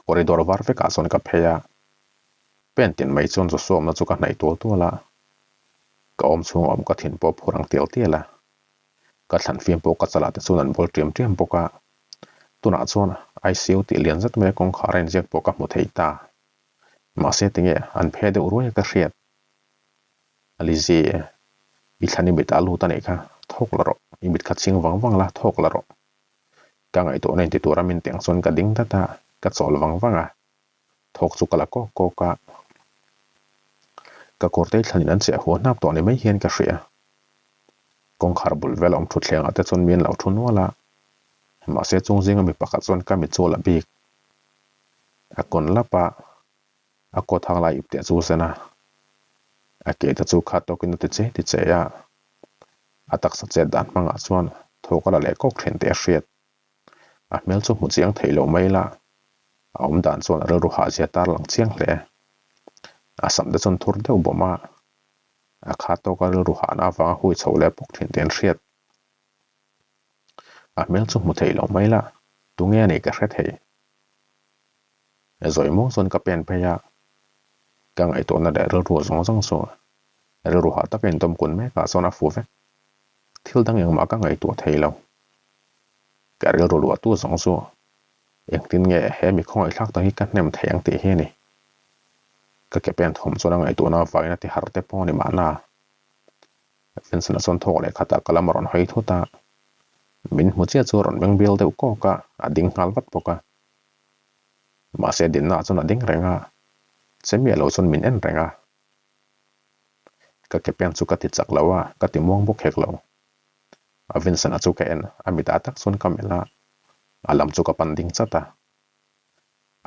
corridor var ve ka son ka pheya pentin mai chon zo som na chu ka nai tu la ka om chung om ka thin po phurang tel tela ka thlan fiam po ka chala te chuan bol triam poka tuna chuan ICU ti lian zat me kong kharen jek po ka mu thei ta ma se tinge an phe de uroi ka hriat alizi i thani bita lu ta nei kha thok la ro i bit kha ching wang la thok la ro ka ngai to nei ti tura min teng son ka ding ta ka chol wanga thok chu kala ko ka korte thanin an che ho nap to ne mai hian ka hria kong khar bul vel om thu thleng ate chon min lo thun wala ma se chung jinga mi pakhat chon ka mi chola bik akon lapa ako thang lai ipte chu sena ake ta chu kha to kin ti che ya atak sa che dan manga chuan thokala le kok thlen te hriat a mel chu mu chiang theilo mai la om dan chuan ro ru ha sia tar lang chiang hle asam de chon thur deuh boma a kha to ka ru ha na wa hui chole pok thlen ten hriat a mel chu mu theilo mai la tu nge nei ka hret hei zoi mo chon ka pen pe ya ka ngai to na de ro ru zong so ro ru ha ta ken tom kun me ka sona fu ve thil dang yang ma ka ngai to theilo ka ro ru tu zong so ek tin nge he mi khoi thak ta hi ka nem theng te he ni ka ke pen thom chona ngai to na vai na ti har te po ni ma na fen sana son thok le khata kalam ron hoi thuta min mu che chu ron beng bil deuh ko ka ading ngal wat poka ma se din na chon ading renga chemi lo chon min en renga ka ke pen chu ka ti chak lawa ka ti mong bok hek lo avin sana chu ka en amita tak chon kamela alam chu ka panding chata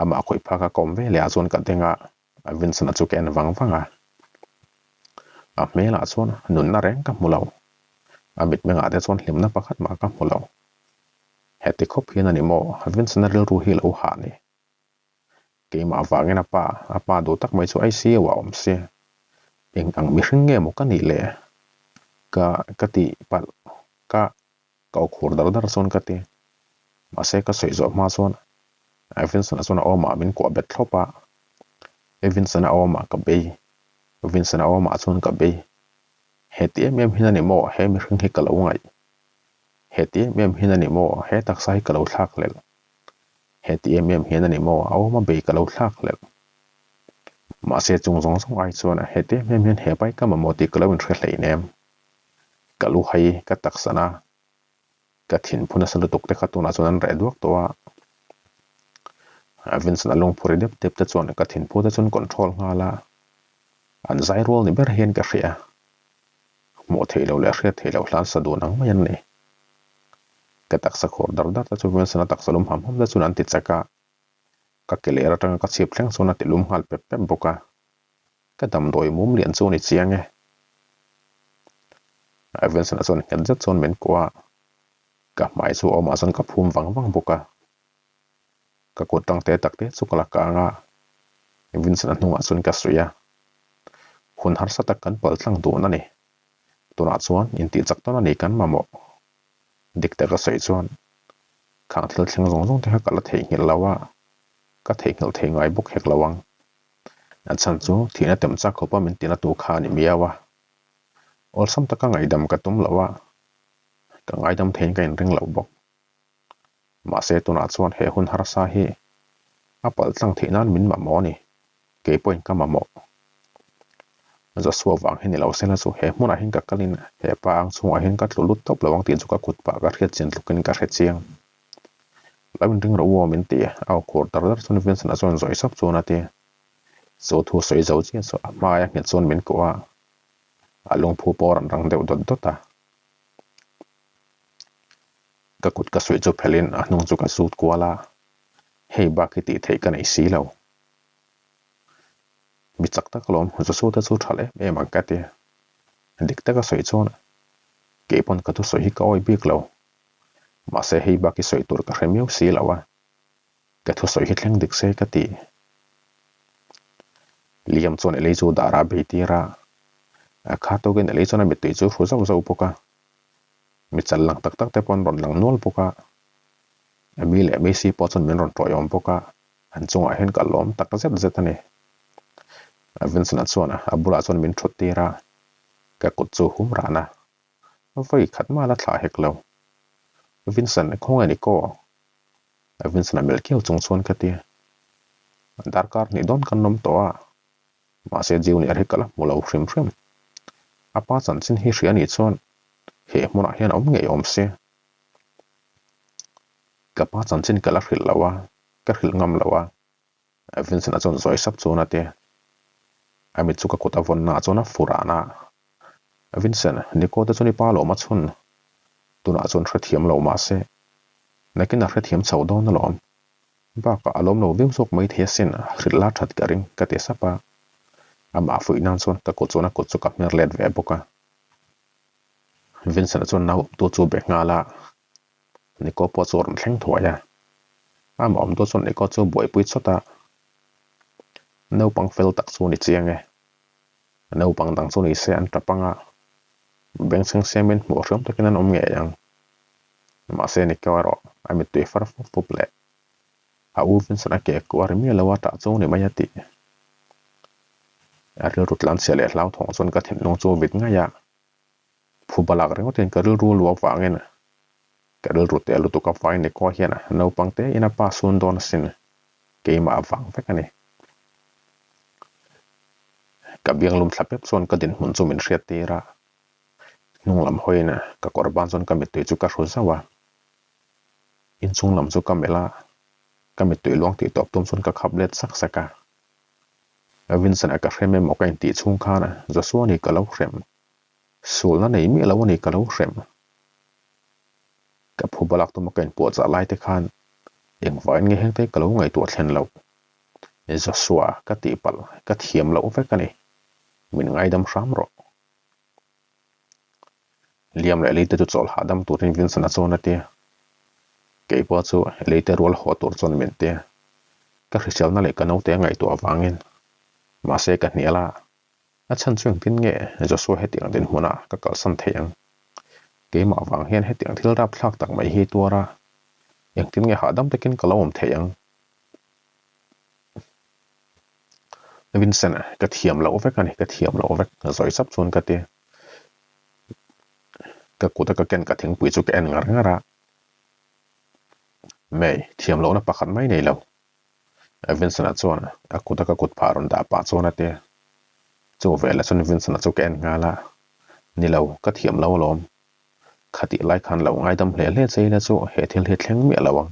ama khoi pha ka kom ve le a chon ka denga avin sana chu ka en wanga a mela chon nun na reng ka mulo amit menga de chon hlimna pakhat ma ka mulo heti khop hian ani mo avin sana ril ru hi lo ha ni ke ma wangena pa do tak mai chu ai si wa om se eng ang mi hring nge mo ka ni le ka ti pal ka khur dar chon ka ti ma se ka soi zo ma chon avin sana chon o ma min ko bet thlopa evin sana o ma ka be evin sana o ma chon ka be heti mem hinani mo he mi hring hi ka lo ngai heti mem hinani mo he tak sai ka lo thak lel heti mem hinani mo aw ma be ka lo thak lel ma se chung zong ai chon heti mem hin he pai ka ma moti ka lo in thre hlei nem ka lu hai ka tak sana ka thin phuna sa lutuk te khatuna chon an re duak to a avin sana long phuri dep te chon ka thin phu te chon control nga la an zai rol ni ber hian ka hria mo theilo le hria theilo hlan sa du nang mai an ni ka tak sa khor dar ta chu ven sana tak salum ham da chun an ti chaka ka kelera tang ka chip thleng chona ti lum hal pep boka ka dam doi mum lian chu ni chiange avin sana chon hen zat chon men kwa ka mai chu oma chon ka phum wang boka ka ko tang te tak te chu kala ka nga avin sana hnunga chon ka suya hun har sa tak kan pal tlang du na ni tuna chuan in ti chak tona ni kan mamo dik te ka sei chuan khang thil thleng zong te ka la thei ngil lawa ka thei ngil thei ngai buk hek lawang an chan chu thina tem cha khopa min tina tu kha ni miawa ol sam taka ngai dam ka tum lawa ka ngai dam thein ka in ring lo bok ma se tuna chuan he hun har sa hi apal tlang theinan min mamo ni ke point ka mamo za suwa wang hin lo sena chu he muna hin ka kalin he pa ang chu a hin ka tlulut top lawang ti chu ka kut pa ka hriat chen lukin ka hret chiang lawin ring ro wo min ti au khor tar chun ven sana chon zoi sap chuna ti so thu soi zo chi so ma ya nge chon min ko a along phu por an rang deuh dot ta ka kut ka soi chu phelin a hnung chu ka sut kwala hei ba ki ti thei ka nei si lo mi chak tak lom zo so ta chu thale me ma ka ti dik ta ka soi chon ke pon ka tu soi hi ka oi bik lo ma se hei ba ki soi tur ka remiu si lawa ka thu soi hi thleng dik se ka ti liam chon ele chu dara be ti ra a kha to gen ele chona mi ti chu fu zo poka mi chal lang tak te pon ron lang nol poka mi le mi si po chon min ron toy om poka han chunga hen ka lom tak zet zet ani Vincent chuan abula chuan min thut tira ka kut chu hum rana voi khat ma la thla hek lo Vincent khong ani ko Vincent mel keu chung chuan ka ti darkar ni don kan nom to a ma se jiu ni ar hekala mulo hrim hrim apa chan chin hi hria ni chuan he mona hian om nge om se ka pa chan chin kala hril lawa ka hril ngam lawa Vincent a chon zoi sap chuna te ami chuka kota von na chona furana Vincent niko ta choni pa lo ma chun tuna chon thrathiam lo ma se nakin a thrathiam chho don na lom ba ka alom lo vim sok mai the sin hrilla that karing ka te sapa ama fu inan chon ka ko chona ko chuka mer let ve boka Vincent chon nau to chu be ngala niko po chor thleng thoya ama om to chon niko chu boi pui chota no pang fel tak chu ni chiange no pang dang chu ni se an tapanga beng seng semen mo rom takinan om nge yang ma se ni kawaro ami te far fuple a u Vincent ake ko armi lawa ta chu ni mayati aril rutlan sele lau thong chon ka thin long chu bit nga ya phu balak reng ten karil ru lo wangen karil rute lu tu ka fine ni ko hiana no pangte ina pa sun don sin ke ma wang vekani ka biang lum thlapep chon ka din hun chu min hriat tira nung lam hoina ka korban chon ka mit tu chu ka hru zawa in chung lam chu ka mela ka mit tu luang ti top tum chon ka khablet sak saka Vincent aka hreme mo ka in ti chung khana Joshua ni ka lo hrem sul na nei mi lo ni ka lo hrem ka phu balak tu mo ka in po cha lai te khan eng vain nge heng te ka lo ngai tu thlen lo Joshua ka ti pal ka thiam lo vekani min ngai dam ram ro liam le leite tu chol hadam turin Vincent a chona te ke po chu leite rol ho tur chon men te ka hrisel na le ka no te ngai tu awangin ma se ka hniala a chan chung tin nge Joshua hetiang din huna ka kal san theyang ke ma wang hian hetiang thil rap thlak tak mai hi tuara yang tin nge hadam takin kalawm theyang Vincent ka thiam lo vekani ka thiam lo vek zoi sap chun ka te ka kuta ka ken ka thing pui chu ka en ngar ngara mai thiam lo na pakhat mai nei lo Vincent a chuan a kuta ka kut pharon da pa chona te chu vela chun Vincent a chu ka en ngala ni lo ka thiam lo lom khati lai khan lo ngai dam hle le chei la chu he thil he thleng mi lawang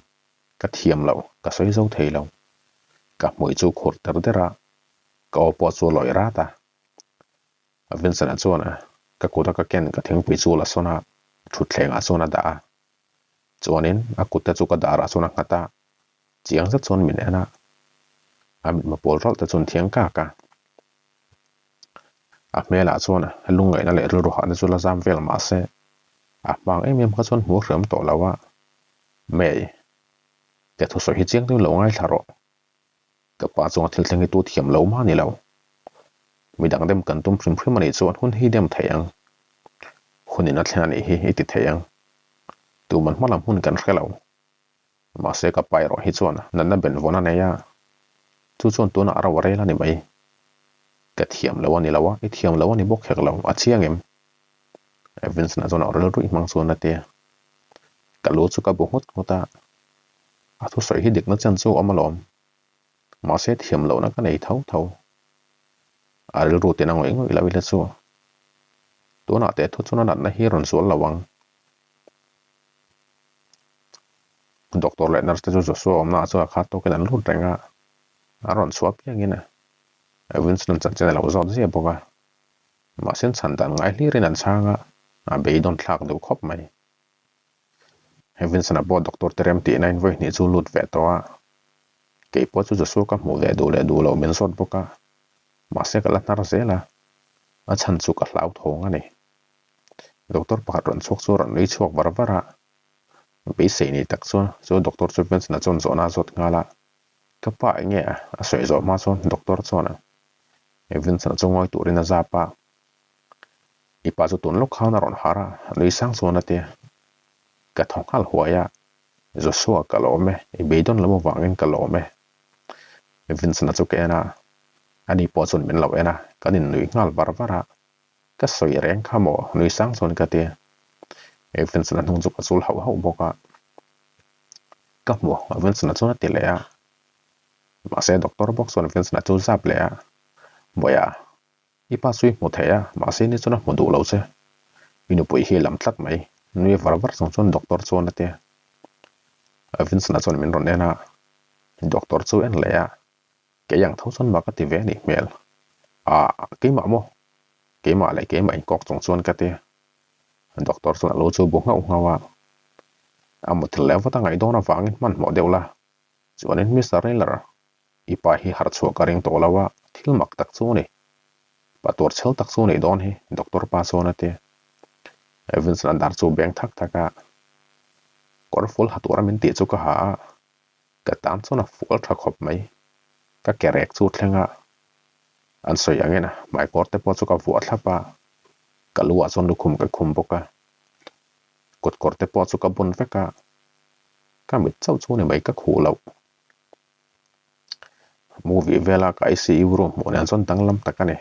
ka thiam lo ka soi zo thei lo ka moi chu khur tar dera ka opo chu loi ra ta Vincent a chuan ka kuta ka ken ka thing pui chu la sona thu thleng a sona da chuanin a kuta chu ka dara sona ngata chiang za chon min ena amit ma pol rol ta chon thiang ka ka a mela chuan lungai na le ru ru ha na chu la zam vel ma se a bang em ka chon mu ram to lawa mai ke thu so hi chiang tu lo ngai tharo ka pa chong thil thleng tu thiam lo ma ni lo mi dang dem kan tum phrim phrim ani chuan hun hi dem theyang hunin a thlan ani hi ti theyang tu man hmalam hun kan hrelo ma se ka pai ro hi chuan nan na ben vona ne ya chu chon tu na ara ware la ni mai ka thiam lo ani lawa I thiam lo ani bok hek lo a chiang em Vincent na zona rel ru I mang chuan na te ka lo chu ka bu hot hota a thu soi hi dik na chan chu amalom ma se thiam lo na ka nei thau thau a rel ru te na ngoi ngoi la wi la chu tu na te thu chuna na hi ron sol lawang doctor le nurse te chu so om na chu kha to ke dan lu renga aron swap yang ina Vincent chan chen la zo zia boga ma sen chan dan ngai li rin an changa a be don thak du khop mai Vincent a bo doctor terem ti nine voi ni chu lut ve to a ke po chu so ka mu le du lo men sot boka ma se ka la nar zela a chan chu ka hlau thong ani doctor pakhat ron chok chu ron nei chok barvara be se ni tak so doctor chu Vincent na chon zo na zot ngala ka pa nge a soi zo ma chon doctor chona Vincent chu ngoi turin a zapa I pa chu tun lok khana ron hara lui sang chona te ka thong hal huaya Joshua ka lo me I be don lo wangin ka lo me Vincent chu ke na ani po chun min lo ena kanin nui ngal varvara ka soi reng khamo nui sang chon ka te Vincent hung chu ka sul hau hau boka ka mo Vincent chu na te le a ma se doctor box chon Vincent chu zap le a boya ipa sui mu thea ma se ni chuna mu du lo che inu pui hi lam tlat mai nui varvar chon chon doctor chon te Vincent chon min ron ena doctor chu en le a ke yang thau chon ba ka ti ve ni mel a ke ma mo ke ma lại ke ma in kok chong chon ka te doctor chon lo chu bu ngau ngawa amut lewa ta ngai dona wangin man mo deula chuanin Mr. Railer ipa hi har chu ka ring to lawa thil mak tak chu ni patur chel tak chu ni don hi doctor pa chon ate Evans an dar chu beng thak thaka korful hatura min ti chu ka ha ka tam chona full thak khop mai ka kerek chu thlenga an soi angena mai korte po chu ka vu thlapa ka luwa chon lukhum ka khum boka kot korte po chu ka bun veka ka mit chau chu ni mai ka khu lo movie vela ka ICU room mo nan chon tanglam takane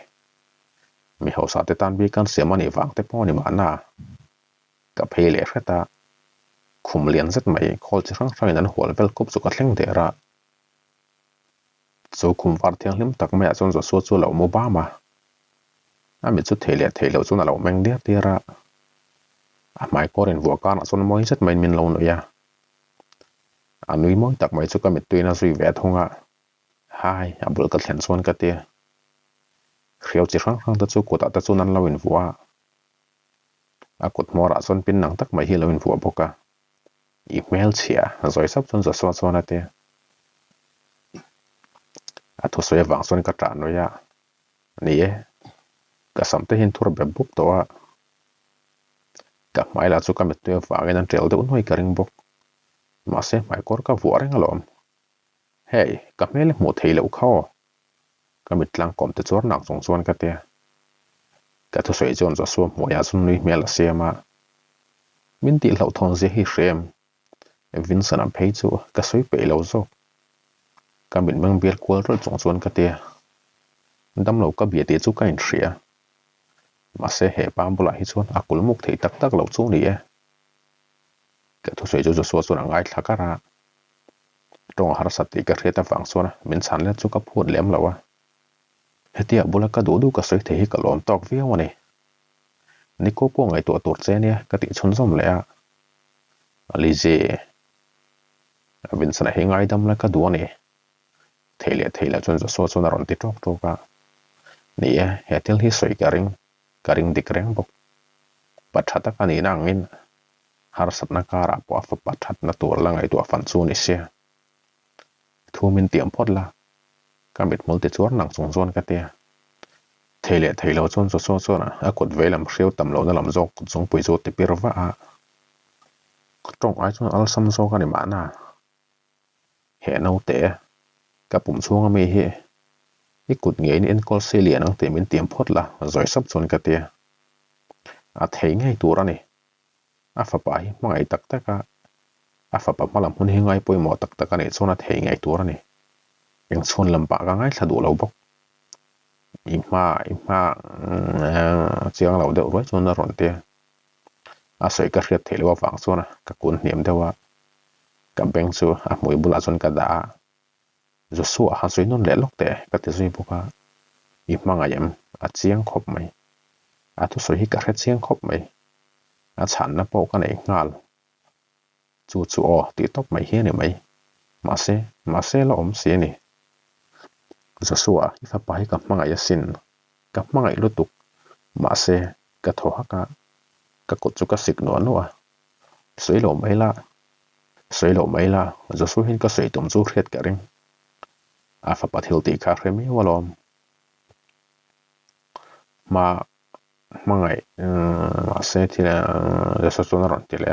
mi hausa te tan bi kan siam ani wang te po ni ma na ka phele khata khum lian zet mai khol chi rang rang nan hol vel kop chu ka thleng de ra chu khum war thiang lim tak mai chon zo so chu lo mo ba ma ami chu thele thelo chu na lo meng de tira a mai korin vo kan chon moi zet mai min lo no ya anui moi tak mai chu ka mit tuina sui ve thonga hai abul ka thlen chon ka te khiau chi rang rang ta chu ko ta chu nan lo in vuwa a kut mora chon pin nang tak mai hi lo in vuwa boka email chia zoi sap chon zo so chon ate a thu soi wang chon ka ta no ya ni e ka samte hin thur be buk to a ka mai la chu ka mit tu wa ngen an tel de un hoi ka ring bok ma se mai kor ka vu reng alom hey ka mele mo thei lo kho ka mit lang kom te chor nak chong chon ka te ka thu soi chon zo so mo ya chun nui mel se ma min ti lo thon je hi shrem Vincent am phei chu ka soi pe lo zo ka min mang bial kwal rol chong chon ka te dam lo ka bia te chu ka in shria ma se he pam bula hi chon akul muk thei tak tak lo chu ni e ka thu soi chu so chon angai thla ka ra tong har sati ka reta wang chon min chan le chu ka phut lem lo wa hetia bula ka du du ka soi thei ka lom tok vi wa ni ko ko ngai to tur che ne ka ti chun zom le a ali je Vincent he ngai dam la ka du ni thele chun zo so chun ron ti tok to ka ni e hetil hi soi ka ring dik reng bok pathata ka ni nangin har satna kara po fa pathat na tur la ngai to fan chu ni se thu min tiam phot la ka mit mul te chor nang chung zon ka te thele chon so so na a kut velam hriu tam lo na lam jok chung pui zo te pirwa a tong ai chon al sam so ka ni ma na he no te ka pum chung mi hi ikut nge ni en kol selia nang te min tiam phot la zoi sap chon ka te a thei ngai tur ani a fa pa hi mangai tak taka a fa pa malam hun hi ngai poi mo tak taka ni chona thei ngai tur ani eng chon lam pa ka ngai thadu lo bok ima chiang lo de roi chon na ron te a soi ka hriat thei lo wang chona ka kun hniam dewa ka beng chu a moi bula chon ka da zo su a soi non le lok te ka te zui boka ima nga yam a chiang khop mai a thu soi hi ka hret chiang khop mai a chan na po ka nei ngal chu o ti top mai hi ni mai ma se lo om se ni zo suwa ifa pa hi ka manga ya sin ka manga i lutuk ma se ka tho ha ka ko chu ka sik no no a soi lo mai la zo su hin ka soi tum chu hret ka ring a fa pa thil ti kha hremi walom ma mangai ma se ti la zo su na ron ti le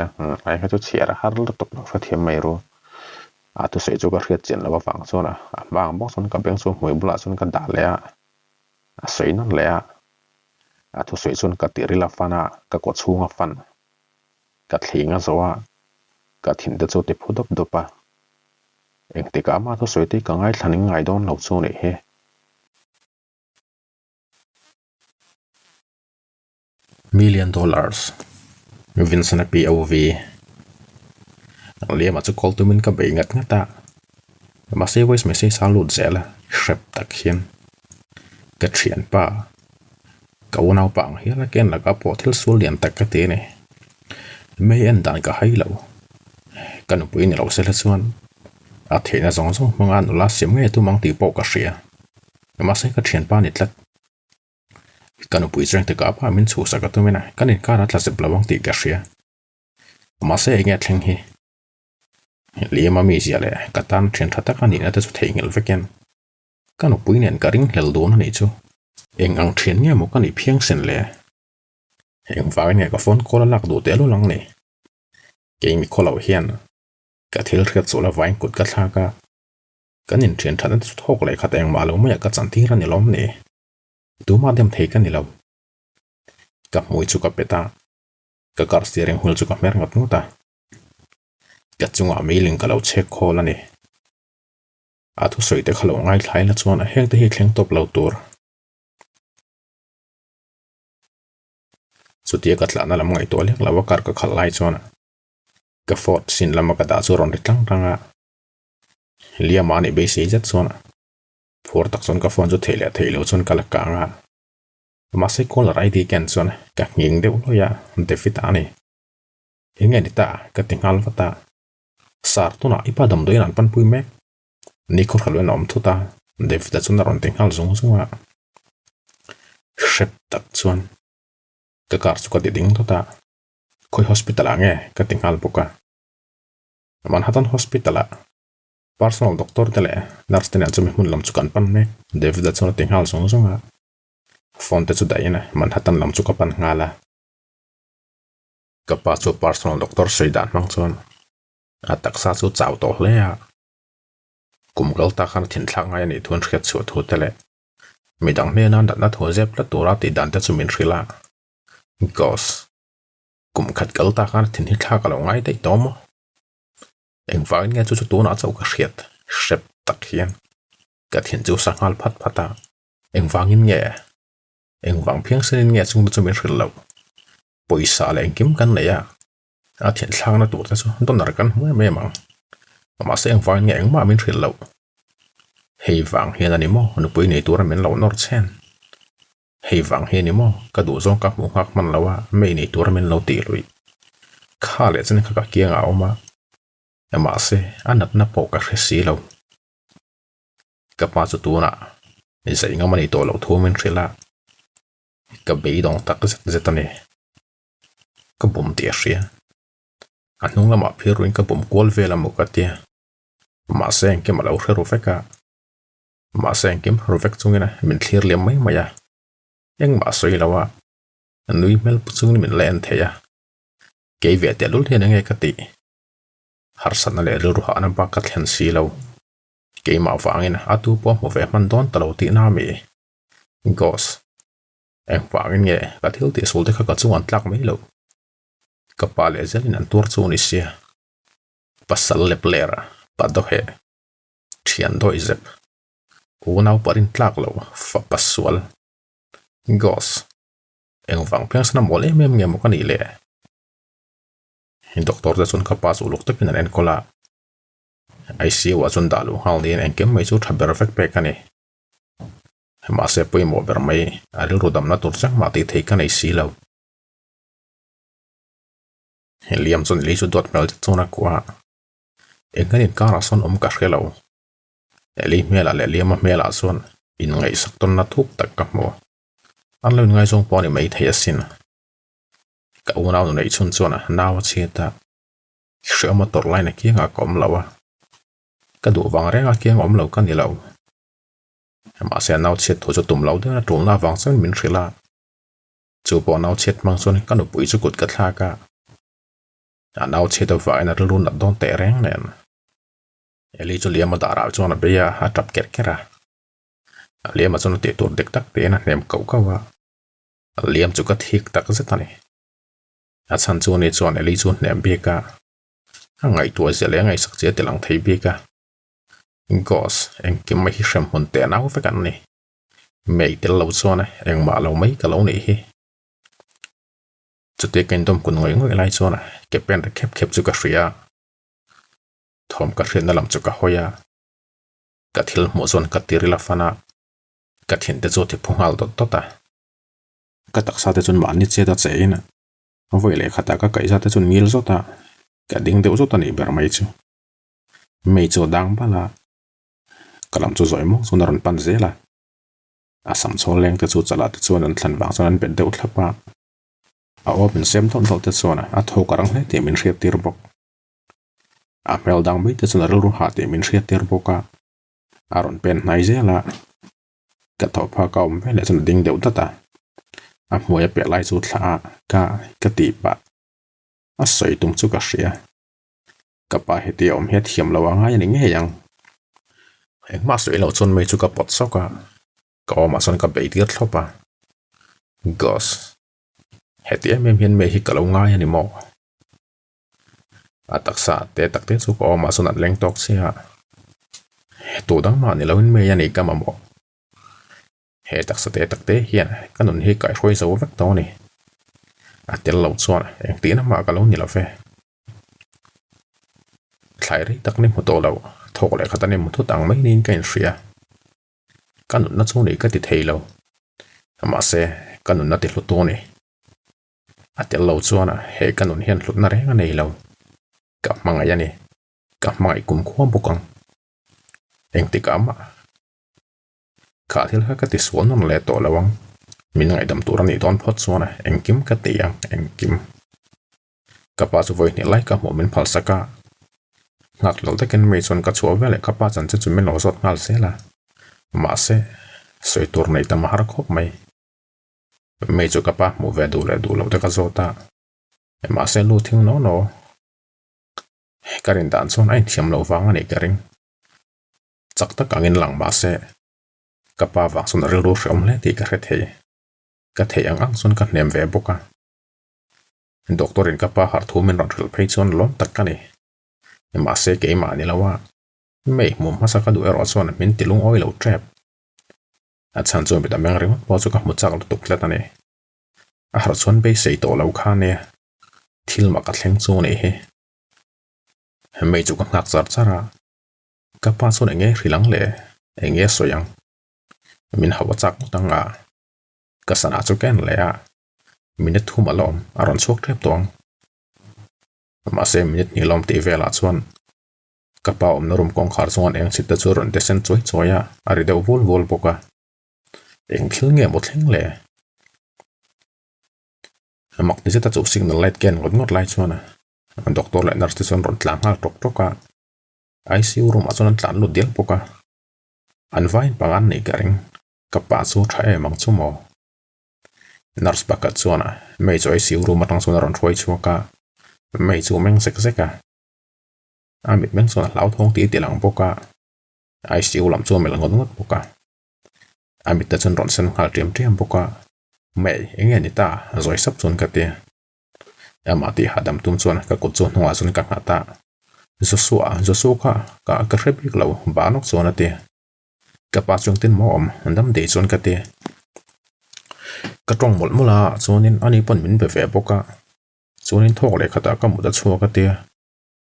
ai ka chu chhiar har lu tok no fa thiam mai ro a tu sei chu ka hriat chen la wa wang chona a bang bok chon ka beng chu moi bula chon ka da le a soi non le a thu soi chon ka ti ri la fana ka ko chunga fan ka thlinga zowa ka thin te chu te phudop dopa eng te ka ma tho soi te ka ngai thaning ngai don lo chu nei he $1 million Vincent POV ang liam at chu call to min ka be ngat ngata ma se voice message salut zela shrep tak hian ka thian pa ka unau pang hi la ken la ka po thil sul lian tak ka te ne me en dan ka hai lo kan pui ni lo se la chuan a theina zong zong manga nu la sim nge tu mang ti po ka ria ma se ka thian pa ni tlat kan pui chang te ka pa min chu sa ka tu mena kan in ka ra tla se blawang ti ka ria ma se nge thleng hi liam mi zia le ka tan thian thata ka ni na te chu theingel veken kan pui nen ka ring hel don ni chu eng ang thian nge mo kan i phiang sen le eng va nge ka phone call lak du te lo lang ni ke mi kholo hian ka thil riat chu la vain kut ka thla ka kan in thian thata chu thok le khat eng ma lo ma ka chan ti ran ni lom ni tu ma dem thei kan ni lo ka mui chu ka peta ka kar steering wheel chu ka mer ngat nuta ka chunga mailing ka lo check call ani a thu soi te khalo ngai thlai la chuan a heng te hi thleng top lo tur chutia ka thlana lam ngai to lek lawa kar ka khalai chuan ka fort sin lama ka da chu ron ritlang tanga liam ani be sei jat chuan phur tak chuan ka phone chu theilo chuan kala ka nga ma se call rai di ken chuan ka nging deuh lo ya defit ani hinge ni ta ka tingal vata sar tuna ipa dam doin an pan pui mek ni khor khalwen om thuta defit chun ron tingal zung zunga shep tak chuan ka kar chu ka ding tota khoi hospital ange ka tingal buka Manhattan hospital personal doctor tele nurse tene chu mi mun lam chu kan pan mek defit chun tingal zung zunga phone te chu daina Manhattan lam chu ka pan ngala ka pa chu personal doctor seidan mang chuan a taksa chu chaw to hle ya kumgal ta khan thin thlang ngai ni thun riat chu thu tele midang me nan dat na tho zep la tura ti dan te chu min rila gos kum khat kal ta khan thin hi thla ka lo ngai dei tom eng vain nge chu tu na chau ka riat shep tak hian ka thin chu sangal phat phata eng wangin nge eng wang phiang sen nge chung chu min ril lo poisa le kim kan le ya a thin thlang na tur te chu don nar kan me mang ma se eng vain nge eng ma min ril lo hei wang hian ani mo nu pui nei tur men lo nor chen hei wang hian ni mo ka du zong ka mu hak man lawa me nei tur men lo ti lui kha le chen kha ka kianga oma ma se anat na po ka resi lo ka pa chu tu na ni sai nga mani to lo thu men rila ka be dong tak zetani ka bum ti ria anung lama phiruin ka bum kol vela mo ka tia ma se ke ma lo hreru feka ma se kim rovek chungina min thlir lem mai maya eng ma soi lawa nui mel puchung min len theya ke ve te lul hian nge ka ti har san le ru ha na ba ka thlen si lo ke ma wangin atu po mo ve man don talo ti na mi gos eng wangin nge ka thil ti sul te kha ka chuan tlak mai lo ka pa le zelin an tur chu ni sia pasal le plera pa do he thian do izep unau parin tlak lo fa pasual gos eng wang piang sana mole mem nge mo kan ile in doctor da chun kha pa chu luk takin an kola ICU wa chun dalu hal din en kem mai chu thaber fek pe kani ma se pui mo ber mai aril rodam na tur chang ma ti thei kan IC lo liam chun li chu dot mel chuna kwa enganin kara son ka hrelo eli mela le liam mela son in ngai sak ton na thuk tak ka mo an lo ngai song poni mai thei asin ka unau nei chun chuna nawa cheta shema tor line ki nga kom lawa ka du wang renga ki ngom lo kan ni lo ma se nau chet tho chu tum lo de tul na wang chen min rila chu po nau chet mang son kan u pui chu kut ka thla ka a nau chet of va na lu na don te reng nen eli chu liam da ra chu na be ya ha tap ker kera liam chu na te tur dek tak te na nem kau ka wa liam chu ka thik tak zetani a chan chu ni chuan eli chu nem be ka ngai tu ze le ngai sak che te lang thei be ka Gos anh kim mấy xem hồn tè nào với cảnh này mấy tên lâu xưa này anh mà lâu mấy cái lâu này hi chút tiền kinh tâm của người lại xưa này cái bên đã khép cho cái xìa thom cái xìa nó làm cho cái hoya cái thil mua xuân cái tiri là phana cái hiện tại rồi thì phung hal tốt ta cái đặc sao thì chuẩn mà nít xe đã chạy nè vậy lại khát cái ra thì chuẩn nhiều rồi ta cái đinh đều rồi ta này bер mấy chỗ đang ba là cái làm cho giỏi mong xuân nó pan dễ là sắm số leng thì chút là xuân nó thành vàng xuân nó bên đều thấp ba bên xem thôn thôn thì xuân thâu cái răng hết thì mình sẽ tiệt bọc mel đang biết thì xuân nó hạt thì mình sẽ tiệt bọc ron pen này dễ là cái thầu pha cầu với lại xuân đinh đều ta mua bẹ lại chút là cái tị bạc sợi tung chút cái gì cái bà hết thì hết hiểm là vàng hay những cái anh mà sợi lâu xuân mấy chút cái bọt sóc có mà xuân cái bể tiết thóc gos hết thì em hiện mấy cái lâu ngay anh emaw đặc sản đặc tết số có mà xuân ăn leng tóc xe tổ đăng mà này lâu hiện mấy anh cái mà mỏ hệ đặc sản đặc tết hiện cái nón hệ cái phôi dấu vắt to này tiền lâu xuân anh tí nó mà cái lâu này là phê lại đấy đặc nên một tổ lâu thọ lại khát nên một thuốc tăng mấy nên cái xìa cái nón nó xuống này cái thịt hay lâu mà xe cái nón nó thịt lụt to này tiền lâu xuân hệ cái nón hiện lụt nó đấy cái này lâu gặp mang ai này gặp mang ai cũng khó bốc ăn anh tí cả mà cả thì là cái tí xuống nó lại tổ lâu mình ngày đâm tổ này đón phốt xuân anh kiếm cái tí anh kiếm các bạn số với này lại các món mình phải sắc ngặt lâu tới cái mấy xuân các chỗ về lại các bạn chẳng cho chúng mình lo sót ngặt sẽ là mà sẽ soi tổ này ta mà har khóc mấy chỗ các bạn mua về đủ lâu tới cái chỗ ta mà sẽ lưu thiên nó cái人đàn xuân anh thiam lâu vàng này cái人chắc tất cả những làng mà sẽ các bạn vàng xuân rồi đủ sống lên thì cái thể ăn xuân cái niềm về bốc doctorin các bạn har thu mình rồi phải xuân lắm tất cả này mà sẽ cái mà này làว่าไม่มุมมาสักดูรอส่วนมันติลุงอ้อยเราแทบฉันจนไปแต่แมงริมพอสุกมุดจากตุกแล้วตอนนี้หาส่วนไปใส่ตัวเราข้าเนี่ยทิลมากัดเลี้ยงส่วนนี้ไม่จุกหนักจัดซะละกับป้าส่วนเงี้ยริลังเลยเงี้ยสวยยังมินหาว่าจากตั้งก็สนาจุกแก่นเลยมินทุ่มอารมณ์อารมณ์โชคเทียบตัวมาเซมินินี่ลมตีเวลาส่วนกระเป๋านรุมกองขาส่วนเองสิตจวนเดเซนช่วยอะไรเดียววอลปกเองทิ้งเงี้ยหมดทิ้งเลยมักนี่จะจุกสิ่งนั้นไล่เกณฑ์งดไล่ส่วนด็อกเตอร์และนักศึกษาหล่นหลังหาตกICU รุมส่วนนั้นหลังหลุดเดียวปกอันไว้ปังอันนี้กันกระเป๋าสู้ใช้มังชั่วโมงนักศึกษาส่วนไม่จ่อยICU รุมมาตั้งส่วนนั้นช่วยชัวร์ไม่จู่แม่งเซ็กมิดแม่งส่วนเหล่าท้องตีหลังปกICU ลำส่วนไม่หลังงดปกมิดแต่จนร้อนเส้นหาเตรียมปกไม่เงี้ยนี่ตาจ่อยซับส่วนกันเดียมาตีหาดำตุ้มส่วนกับกดส่วนหัวส่วนกับหาตาจะสู้ค่ะกับกระเรียบอีกเหล่าบ้านกส่วนนั่นเดียกับป้าจงเต้นหมอมดำเดือดส่วนกันเดียกระตรงหมดมุลาส่วนนี้อันนี้ปนมินไปแฝงปกส่วนนี้ทอกเลยขตาก็มุดชัวกันเดีย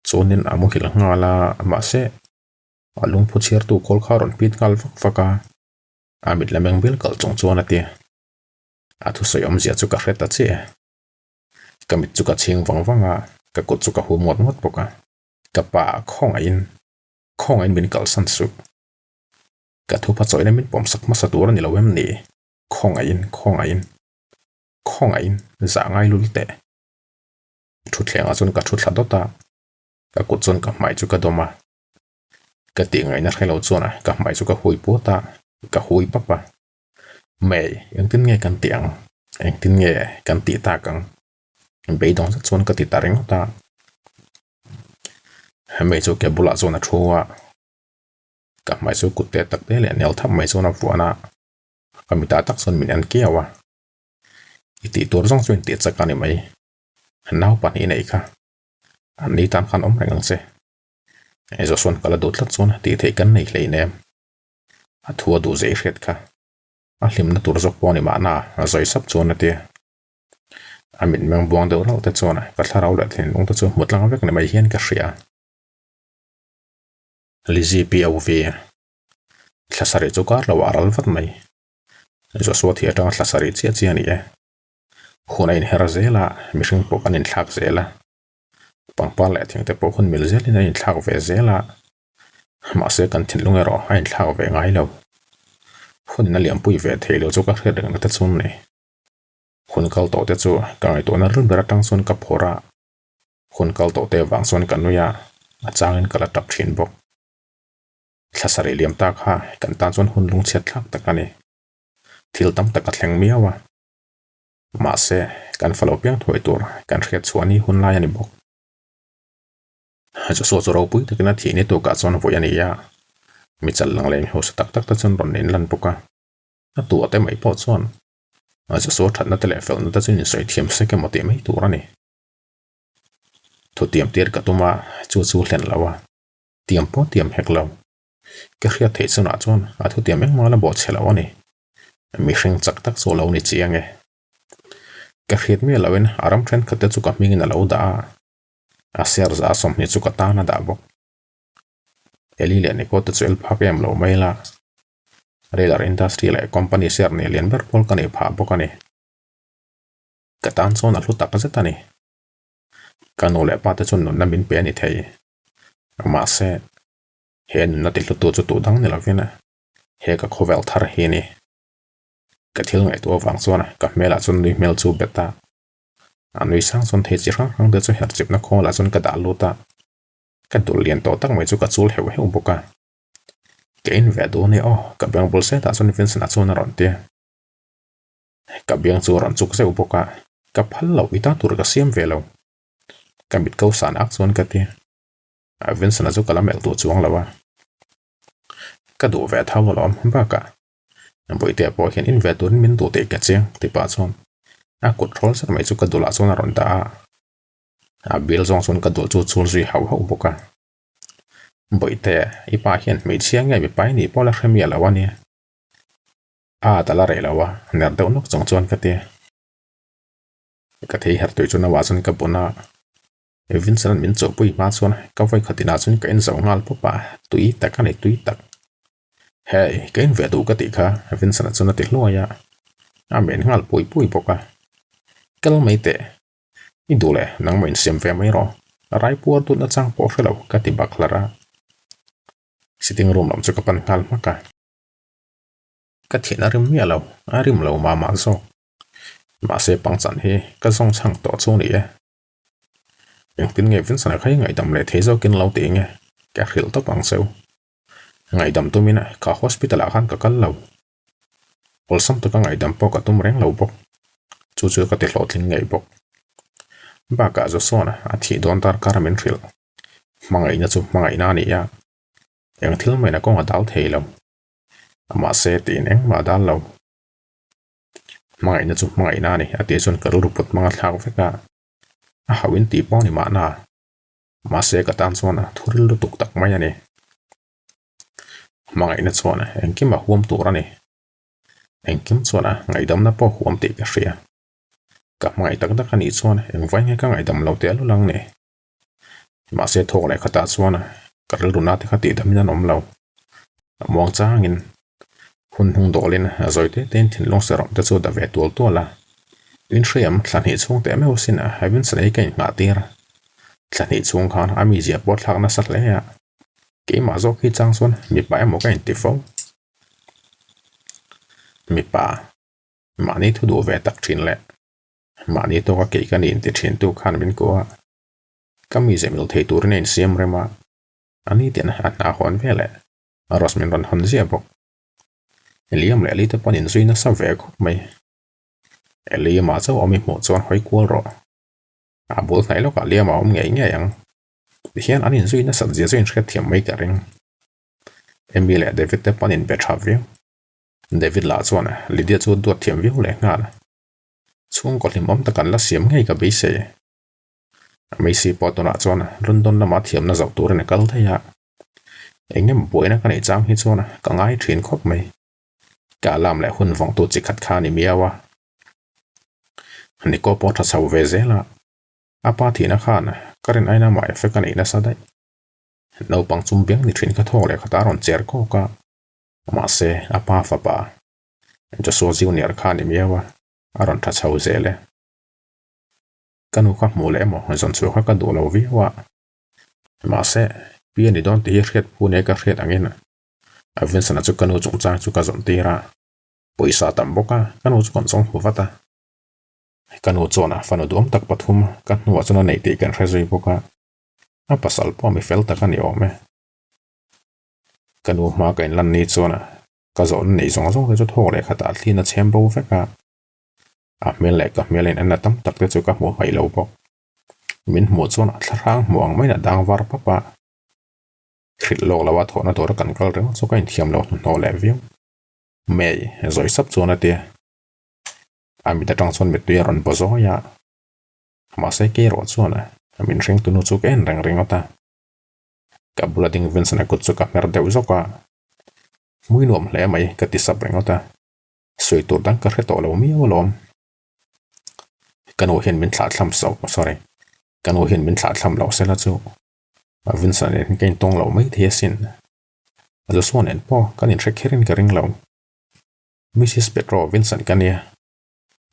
ส่วนนี้มุหิลงาลามาเสลุงพูดเชียร์ตูโคลข้ารอนปิดกัลฟักมิดละเมงเบลกัลจงส่วนนั่นเดียทุสยามเสียจุกเรตัดเสียก็มิดจุกเชียงวังก็กดจุกหัวหมดปกกับป่าข้องอินบินกัลสันสุกก็ทุบพัดสอยในมิดปอมสักมาสตัวนี่เราเว้มนี่ข้องอินจะง่ายลุลเตะชุดเลี้ยงส่วนกับชุดขัดตาก็กดส่วนกับไม้จุกดมาก็ตีไงนักให้เราส่วนกับไม้จุกหุยปัวตากับหุยปั๊บไม่ยังติ้งไงกันเตียงยังติ้งไงกันตีตากังไปดองสักส่วนก็ติดตาเร่งตาไม่จุกแกบุลาส่วนชัวกับไม้จุกกุดเตะตักเตะเลยเนี่ยทับไม้ส่วนฝัวน่ะก็มีตาตักส่วนมีอันเกี่ยวอีตีตัวส่งส่วนติดสักการนี่ไหมน้าปันนี้ไหนค่ะอันนี้ตามคันอมแรงเสีย Ezo son kala dotlat son ti thei kan nei hlei nem a thua du zei hret kha a hlim na tur zok pawni ma na a zoi sap chon ati a min meng buang deuh ral te chona ka thlarau la thin ung te chu mutlang vek ne mai hian ka hria lizi pov thlasari chu kar lo aral vat mai zo so thi atang thlasari chia chia ni e khuna in her zela mihring pok an in thlak zela pangpar le thing te pok hun mil zel in in thlak ve zela ma se kan thin lunge ro a in thlak ve ngai lo hun na liam pui ve theilo chu ka hre reng na te chum ni hun kal to te chu kai to na run bera tang son ka phora hun kal to te wang son kan nuya a changin kala tap thin bok thlasari liam ta kha kan ta chon hun lung chet thak takani thil tam tak a thleng miawa ma se kan follow piang thoi tur kan hriat chuani hun lai ani bok cho so zo ro pui takina thi ni to ka chon voi ani ya mi chal lang leng ho sa tak tak ta chon ron nin lan poka a tu ate mai po chon a cho so that na tele fel na ta chin soi thiam se ke moti mai tur ani to tiam tier ka tuma chu hlen lawa tiam hek law ke khria thei chuna chon a thu tiam eng mala bo chhelaw ani mi hring chak tak so lo ni chiange ka khiat mi lawin aram thren khate chu ka ming na lo da a ser za som ni chu ka tana da bok eli le ni ko te chel phapem lo maila relar industry le company ser ni lian ber pol ka ni pha bok ani ka tan chon a hlu tak zeta ni kanu le pa te chon na min pe ni thei ma se hen na ti hlu tu chu tu dang ni lovina he ka khovel thar hi ni ka thil ngai to wang chona ka mela chun ni mel chu beta anui sang son thei chi rang de chu her chip na kho la chun ka da luta ka dul lian to tak mai chu ka chul heu boka ke in ve do ni o ka bang bul se ta chun fin na chun ron te ka biang chu ron chuk se boka ka phal lo ita tur ka siam ve lo ka bit ko san ak chun ka ti a vin sana chu kala mel tu chuang lawa ka du ve thaw lom ba ka boi te po hian in ve tur min tu te ka cheng ti pa chon a control sa mai chu ka dula chon ron ta a bil zong chon ka dul chu chul zui hau boka boi te i pa hian mi chiang ngai mi pai ni pola khemia lawani a tala re lawa ner de nok chong chon ka te ka thei har tu chuna wa chon ka buna evin san min cho pui ma chon ka vai khatina chun ka in zong ngal popa tui tak ani tui tak hey ka in ve du ka ti kha evin san chuna ti hloya a men ngal pui poka kal mai te i dule nang main siam ve mai ro rai puar tu na chang po phelo ka ti baklara sitting room lam chu ka pan ngal maka ka thina rim mi alo arim lo ma zo ma se pang chan hi ka song chang to chu ni e eng tin nge vin sana khai ngai dam le thei zo kin lo ti nge ka khil to pang seu ngai dam tu mina ka hospital a khan ka kal lo ol sam to ka ngai dam po ka tum reng lo bok chu ka ti hlo thlin ngai bok ba ka zo sona a thi don tar karamin thil mangai na chu mangai na ni ya eng thil mai na ko nga dal thei lo ama se tin eng ma dal lo mangai na chu mangai na ni ati chon ka ru put manga thlang veka a hawin ti po ni ma na ma se ka tan chona thuril lu tuk tak mai ani mangai na chona eng ki ma huam tur ani eng kim chona ngai dam na po huam ti ka hria ka mai tak tak ani chon eng vai nge ka ngai dam lo te lu lang ne ma se thok le khata chona ka ril runa te khati damina nom lo mong changin hun hung dolin azoite ten thin long serom te chu da ve tul to la in shriam thlan hi chung te me usin a havin sanai kai nga tir thlan hi chung khan ami zia pot thak na sat le ya ke ma zo ki chang son mi pa mo kai ti fo mi pa mani thu do ve tak thin le mani to ka ke kan in ti thin tu khan min ko kami zemil thei tur nen siam rema ani tian at na hon vele aros min ron hon zia bok eliam le li te panin zuina sa ve khop mai eli ma chaw omi mo chon hoi kwal ro a bul nai lo ka liam a om ngei nge yang hian anin zuina sa zia zuin khret thiam mai ka ring emile david te panin be thavio david la chon lidia chu do thiam viu le ngal chung ko limom ta kan la siam ngei ka be se mai si potona chon rundon na ma thiam na zau tur ne kal thaya engem boina kan exam hi chona ka ngai thin khop mai ka lam le hun vong tu chi khat kha ni miawa ni ko po tha sau ve zela apa thina khana karin aina mai fe kan ina sadai no pang chum biang ni thin ka thole khata ron cher ko ka ma se apa fa pa jo so junior khani miawa aron tha chau zele kanu kha mole mo zon chu kha ka do lo vi wa ma se pi ni don ti hret pu ne ka hret angin avin sana chu kanu chung cha chu ka zon tira poisa tam boka kanu chu kon song huwata kanu chona fanu dom tak pathum kan nuwa chuna nei ti kan rezui boka a pasal po mi fel ta kan yo me kanu ma ka in lan ni chona ka zon nei zong zong chu thole khata thlina chembo veka a mele ka melen an tam tak te chu ka mo mai lo bok min mo chona thrang muang mai na dang war papa khrit lo lawa thona tor kan kal reng chu ka in thiam lo no le view mei zoi sap chona te ami ta tang chon met tu ron bozo ya ma se ke ro chona amin reng tu nu chu ken reng reng ota ka bulading vincent ko chu ka mer deu zo ka mui nom le mai ka ti sap reng ota soi to dang ka reto lo mi olom kanu hin min thla thlam so sorry kanu hin min thla thlam lo se la chu a vincent en kein tong lo mai the sin a lo son en po kan in trek herin ka ring lo mrs petro vincent kania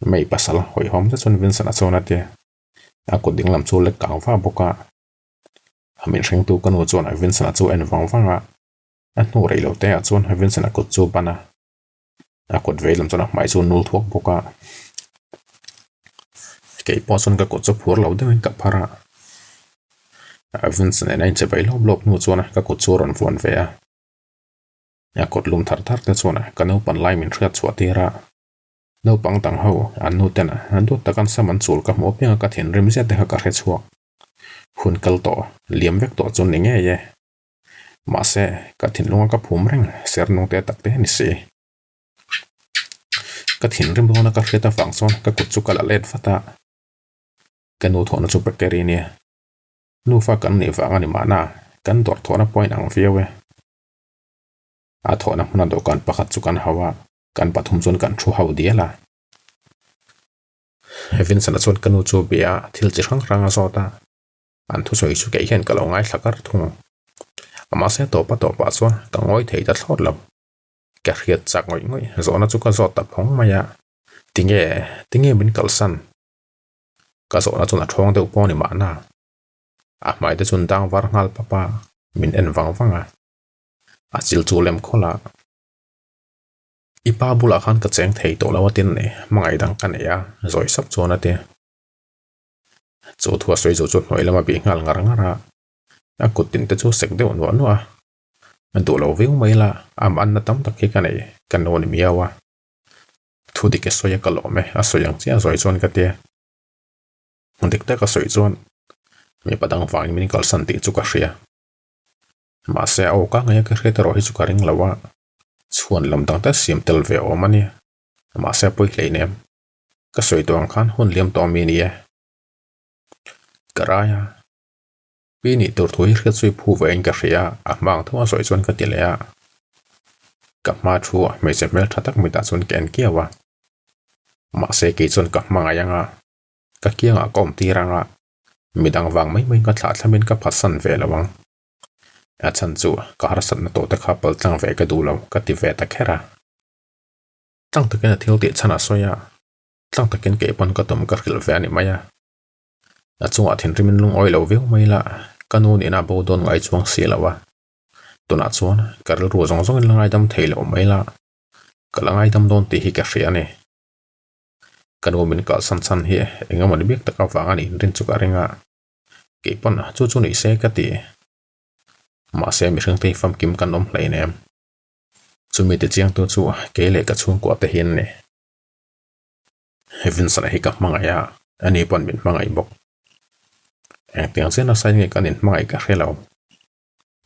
mai pasal hoi hom ta chon vincent a chona te a ko ding lam chu le kaw fa boka amin reng tu kanu chon a vincent a chu en wang wanga a nu rei lo te a chon a vincent a ko chu bana a ko ve lam chona mai chu nul thok boka ke po chon ka ko chu phur lo de ka phara a vincent en che bai lob lob nu chona ka ko chu ron fon ve a ko lum thar thar te chona kanu pan lai min thriat chwa tira no pang tang ho an nu tena an du takan saman chul ka mo penga ka thin rim zia te ka re chuak hun kal to liam vek to chon ni nge ye ma se ka thin lunga ka phum reng ser nong te tak te ni se ka thin rim bona ka reta fang son ka kut chu kala let fata ka nu thona chu pakeri ni nu fa kan ni fa ngani mana kan dor thona point ang viewe a thona huna do kan pakhat chu kan hawa kan pathum chon kan thu hau diala hevin sana chon kanu chu bia thil chi rang rang a zota an thu soi chu ke hian ka lo ngai thlakar thung ama se to pa chuan ka ngoi thei ta thlot lo ka riat chak ngoi ngoi zona chu ka zot ta phong maya tinge min kalsan ka zona chuna thong deuh pawh ni mahna a hmai te chun dang var ngal papa min en wang wanga a chil chu lem khola ipa bula khan ka cheng thei to lawatin ne mangai dang kan ya zoi sap chona te chu thua soi chu chu noi lama bi ngal ngar ngara a kutin te chu sek deu no no a an do lo veu mai la am an na tam tak ke kan ei kan no ni miawa thu dik ke soya ka lo me a soyang chia zoi chon ka te hundik ta ka soi chon me padang wang min kal san ti chu ka hria ma se au ka ngai ka hre ta ro hi chu ka ring lawa chuan lam dang ta siam tel ve o mani ma se poi hleinem ka soi tong khan hun liam to mi ni e karaya pi ni tur thui hre chui phu ve in ka hria a mang thua soi chon ka tilea ka ma thu me se mel thatak mi ta chon ken kiawa ma se ke chon ka manga yanga ka kianga kom ti ranga midang wang mai ka thla thlamin ka phasan ve lawang a chan chu ka har san na to ta kha pal tlang ve ka du lo ka ti ve ta khera tlang ta ken thil ti chana soya tlang ta ken ke pon ka tom ka khil ve ani maya a chunga thin rimin lung oi lo ve mai la kanun ina bo don ngai chuang si lawa tuna chuan kar ru zong zong in langai dam thei lo mai la ka langai dam don ti hi ka hria ani kanu min ka san san hi engamani bek ta ka wanga ni rin chu ka ringa ke pon chu chu ni se ka ti ma se mi reng te fam kim kan om hlei nem chumi te chiang tu chu ke le ka chung ko te hin ne heaven sana hi ka manga ya ani pon min manga i bok ang tiang chen a sai nge kan in mangai ka helo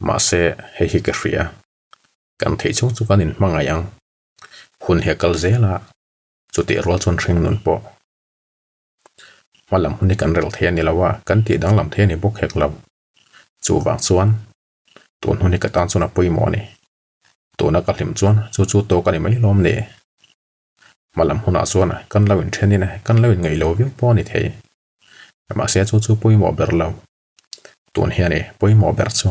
ma se he hi ka hria kan thei chung chu kan in manga yang hun he kal zela chu te rol chon reng nun po malam hun ni kan rel the ni lawa kan ti dang lam the ni bok hek lo chu wang chuan tuan huni ka tan chuna poimo ni tuna ka hlim chuan chu to ka ni mai lom ne malam huna chuan kan lo in thenin kan lo in ngei lo viu po ni thei ma se chu poimo ber lo tun hian e poimo ber chu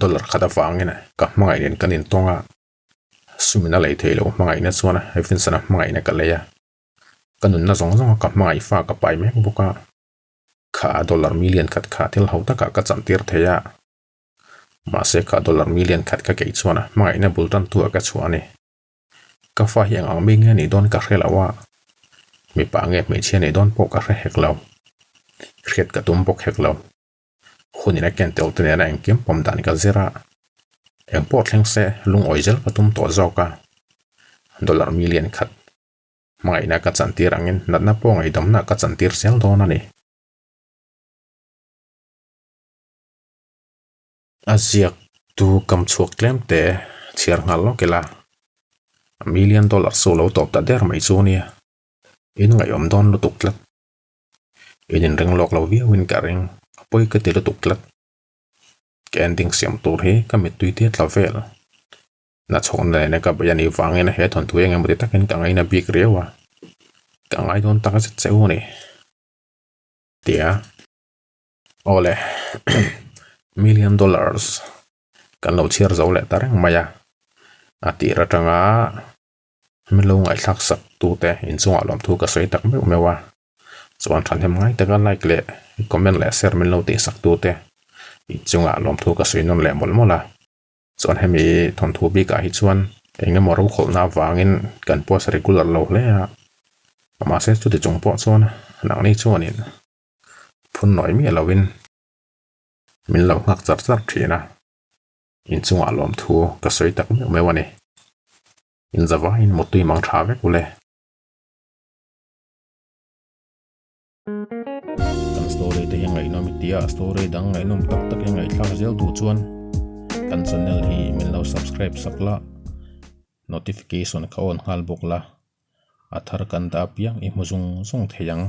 dollar khada wangina ka mangai ren kanin tonga sumina lei thei lo mangai na chuan ai fin sana mangai na ka leya kanun na zong ka mangai fa ka pai mek buka kha dollar million khat kha thil hauta ka chantir theya ma se kha dollar million khat ka kei chuan mangai na bultan tu ka chuani ka fa hiang ang ming ni don ka hrelawa mi pa nge me chen ni don po ka hre hek lo hret ka tum bok hek lo khunina ken tel tene na engkim pom dan ka zera eng po thleng se lung oizel patum to zoka dollar million khat mai na ka chantir angin natna po ngai dam na ka chantir sel don ani aziak tu kam chuak tlem te chhiar ngal lo kela $1 million solo top ta der mai chu nia in ngai om don lu tuk tlat in reng lok lo vi win ka reng poi ka te lu tuk tlat kending siam tur he ka mit tui te tlavel na chon ne ka bayani wangena he thon tu engem ri takin ka ngai na big rewa ka ngai don ta ka cheu ni tia ole $1 million kan lo chhiar zo le tareng maya ati ratanga milo ngai thak sak tu te in chunga lom thu ka soi tak me umewa chuan than hem ngai taka like le comment le share milo te sak tu te in chunga lom thu ka soi non le mol mola chuan hemi thon thu bi ka hi chuan enge moro kholna wangin kan post regular lo le a ma se chu ti chung po chuan nang ni chuan in phun noi mi lowin min lo ngak char thina in chunga lom thu ka soi tak me wani in zawa in motui mang tha ve kule kan story te yang ngai nom tia story dang ngai nom tak tak yang ngai thak zel du chuan kan channel hi min lo subscribe sakla notification ka on hal bokla athar kan da piang i muzung sung theyang